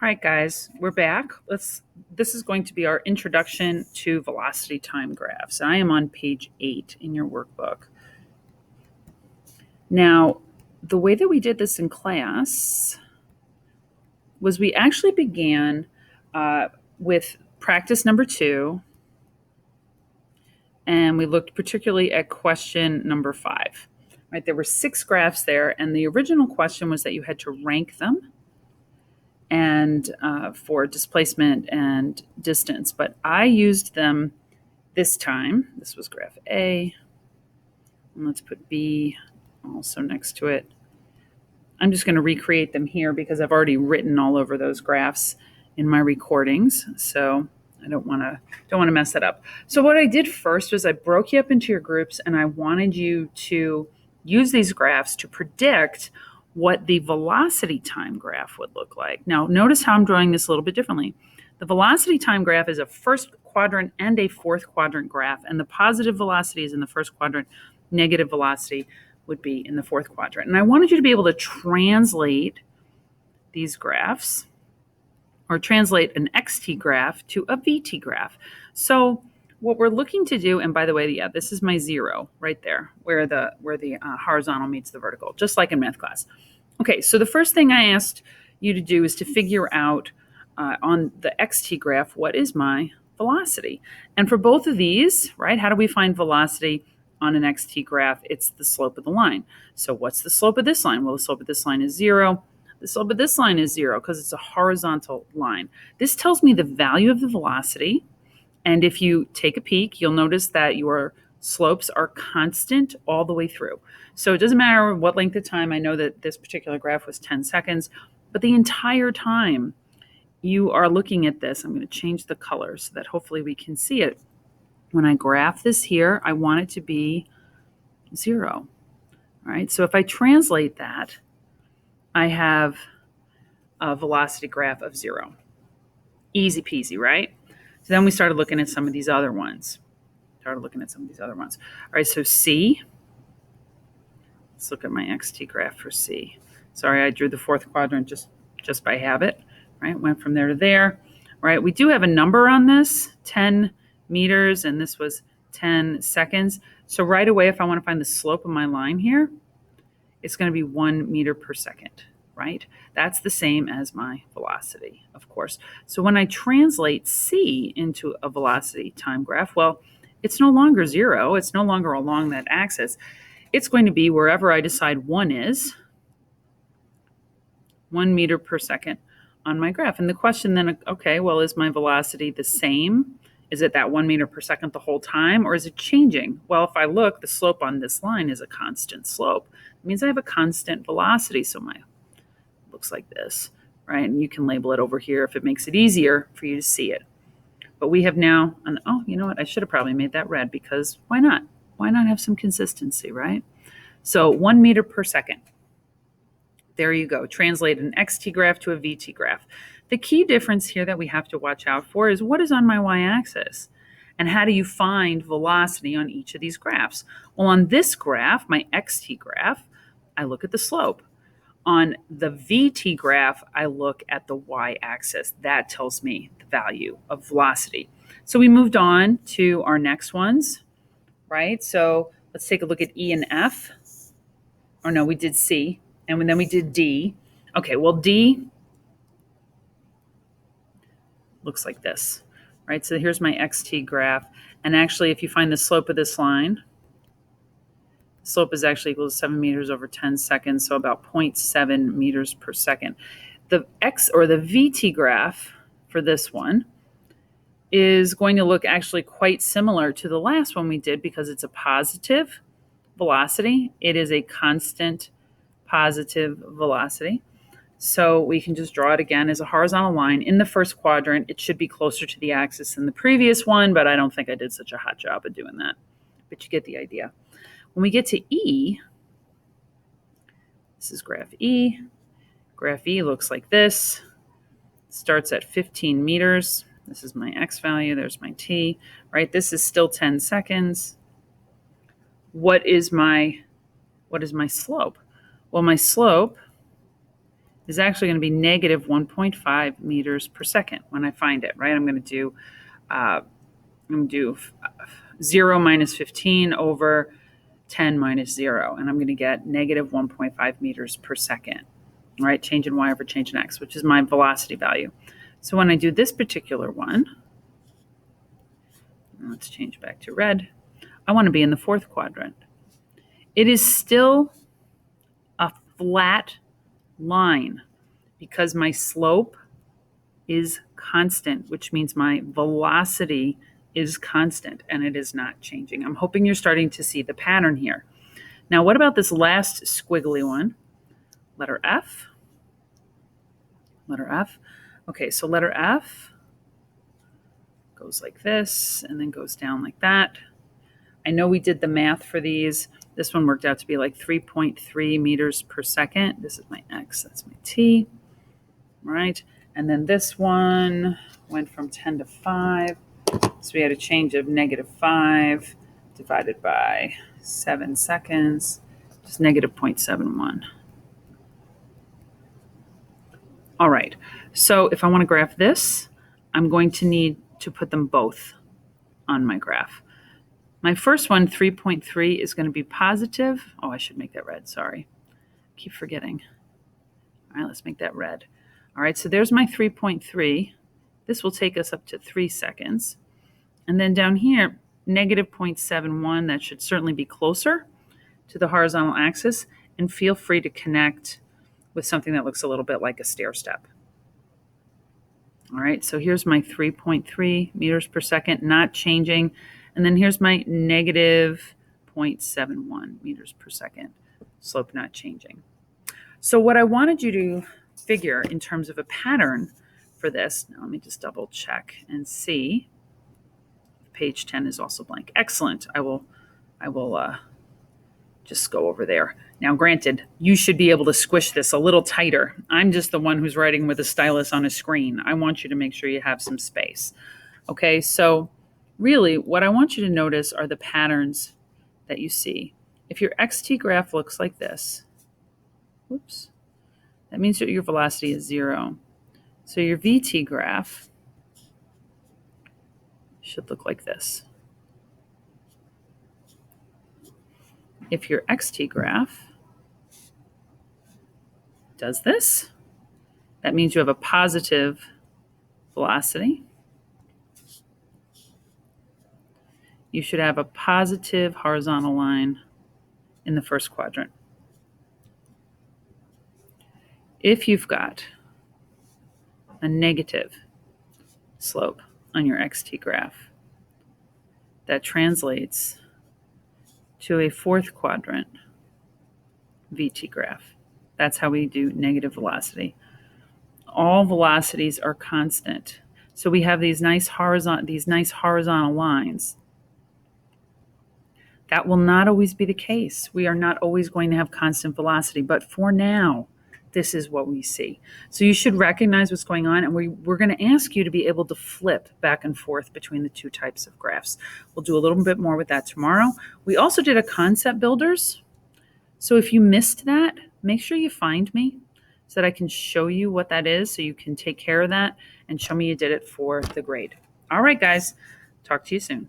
All right, guys, we're back. This is going to be our introduction to velocity time graphs. I am on page 8 in your workbook. Now, the way that we did this in class was we actually began with practice number 2, and we looked particularly at question number 5. Right, there were 6 graphs there, and the original question was that you had to rank them and for displacement and distance. But I used them this time. This was graph A. And let's put B also next to it. I'm just going to recreate them here because I've already written all over those graphs in my recordings. So I don't want to mess that up. So what I did first was I broke you up into your groups, and I wanted you to use these graphs to predict what the velocity time graph would look like. Now, notice how I'm drawing this a little bit differently. The velocity time graph is a first quadrant and a fourth quadrant graph, and the positive velocity is in the first quadrant, negative velocity would be in the fourth quadrant. And I wanted you to be able to translate these graphs or translate an xt graph to a vt graph. So what we're looking to do, and by the way, yeah, this is my 0 right there, where the horizontal meets the vertical, just like in math class. Okay, so the first thing I asked you to do is to figure out on the xt graph, what is my velocity? And for both of these, right, how do we find velocity on an xt graph? It's the slope of the line. So what's the slope of this line? Well, the slope of this line is 0. The slope of this line is 0 because it's a horizontal line. This tells me the value of the velocity. And if you take a peek, you'll notice that your slopes are constant all the way through. So it doesn't matter what length of time. I know that this particular graph was 10 seconds, but the entire time you are looking at this, I'm going to change the color so that hopefully we can see it. When I graph this here, I want it to be 0. All right, so if I translate that, I have a velocity graph of 0. Easy peasy, right? So then we started looking at some of these other ones. All right, so C. Let's look at my xt graph for C. Sorry, I drew the fourth quadrant just by habit. Right, went from there to there. Right, we do have a number on this, 10 meters, and this was 10 seconds. So right away, if I want to find the slope of my line here, it's going to be 1 meter per second. Right, that's the same as my velocity, of course. So when I translate C into a velocity time graph, well, it's no longer 0. It's no longer along that axis. It's going to be wherever I decide 1 is, 1 meter per second on my graph. And the question then, okay, well, is my velocity the same? Is it that 1 meter per second the whole time, or is it changing? Well, if I look, the slope on this line is a constant slope. It means I have a constant velocity. So my looks like this, right? And you can label it over here if it makes it easier for you to see it. But we have now, oh, you know what? I should have probably made that red because why not? Why not have some consistency, right? So 1 meter per second. There you go. Translate an xt graph to a vt graph. The key difference here that we have to watch out for is what is on my y-axis, and how do you find velocity on each of these graphs? Well, on this graph, my xt graph, I look at the slope. On the vt graph, I look at the y-axis. That tells me the value of velocity. So we moved on to our next ones, right? So let's take a look at E and F. Or no, we did C, and then we did D. Okay, well, D looks like this, right? So here's my xt graph. And actually, if you find the slope of this line, the slope is actually equal to 7 meters over 10 seconds, so about 0.7 meters per second. The x or the vt graph for this one is going to look actually quite similar to the last one we did because it's a positive velocity. It is a constant positive velocity. So we can just draw it again as a horizontal line. In the first quadrant, it should be closer to the axis than the previous one, but I don't think I did such a hot job of doing that. But you get the idea. When we get to E, this is graph E. Graph E looks like this. Starts at 15 meters. This is my X value. There's my T, right? This is still 10 seconds. What is my slope? Well, my slope is actually going to be negative 1.5 meters per second when I find it, right? I'm going to do 0 minus 15 over 10 minus 0, and I'm going to get negative 1.5 meters per second, right? Change in y over change in x, which is my velocity value. So when I do this particular one, let's change back to red. I want to be in the fourth quadrant. It is still a flat line because my slope is constant, which means my velocity is constant and it is not changing. I'm hoping you're starting to see the pattern here. Now, what about this last squiggly one? Letter F. Letter F. Okay, so letter F goes like this and then goes down like that. I know we did the math for these. This one worked out to be like 3.3 meters per second. This is my X, that's my T, right? And then this one went from 10 to 5. So we had a change of negative 5 divided by 7 seconds, which is negative 0.71. All right, so if I want to graph this, I'm going to need to put them both on my graph. My first one, 3.3, is going to be positive. Oh, I should make that red, sorry. Keep forgetting. All right, let's make that red. All right, so there's my 3.3. This will take us up to 3 seconds. And then down here, negative 0.71, that should certainly be closer to the horizontal axis. And feel free to connect with something that looks a little bit like a stair step. All right, so here's my 3.3 meters per second, not changing. And then here's my negative 0.71 meters per second, slope not changing. So what I wanted you to figure in terms of a pattern for this, now let me just double check and see. Page 10 is also blank. Excellent. I will just go over there. Now, granted, you should be able to squish this a little tighter. I'm just the one who's writing with a stylus on a screen. I want you to make sure you have some space. Okay, so really what I want you to notice are the patterns that you see. If your xt graph looks like this, whoops, that means that your velocity is 0. So your vt graph should look like this. If your xt graph does this, that means you have a positive velocity. You should have a positive horizontal line in the first quadrant. If you've got a negative slope on your xt graph, that translates to a fourth quadrant vt graph. That's how we do negative velocity. All velocities are constant. So we have these nice horizontal lines. That will not always be the case. We are not always going to have constant velocity, but for now, this is what we see. So you should recognize what's going on, and we're going to ask you to be able to flip back and forth between the two types of graphs. We'll do a little bit more with that tomorrow. We also did a concept builders. So if you missed that, make sure you find me so that I can show you what that is so you can take care of that and show me you did it for the grade. All right, guys, talk to you soon.